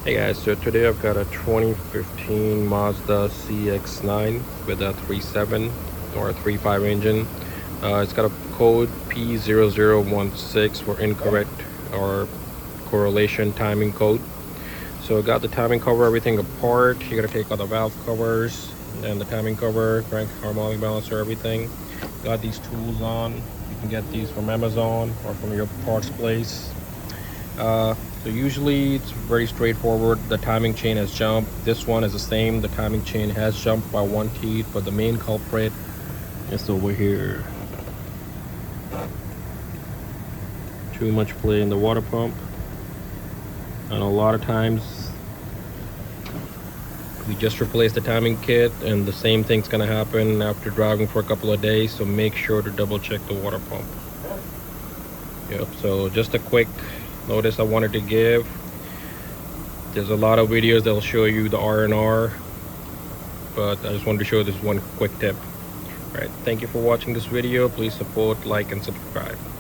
Hey guys, so today I've got a 2015 Mazda cx9 with a 3.7 or a 3.5 engine. It's got a code p0016 for incorrect or correlation timing code. So I got the timing cover, everything apart. You gotta take out the valve covers and the timing cover, crank harmonic balancer, everything. Got these tools on. You can get these from Amazon or from your parts place. So usually it's very straightforward. The timing chain has jumped. This one is the same. The timing chain has jumped by one teeth, but the main culprit is over here. Too much play in the water pump. And a lot of times we just replace the timing kit and the same thing's gonna happen after driving for a couple of days. So make sure to double check the water pump. Yep, so just a quick notice I wanted to give. There's a lot of videos that'll show you the R&R, but I just wanted to show this one quick tip. All right, thank you for watching this video. Please support, like, and subscribe.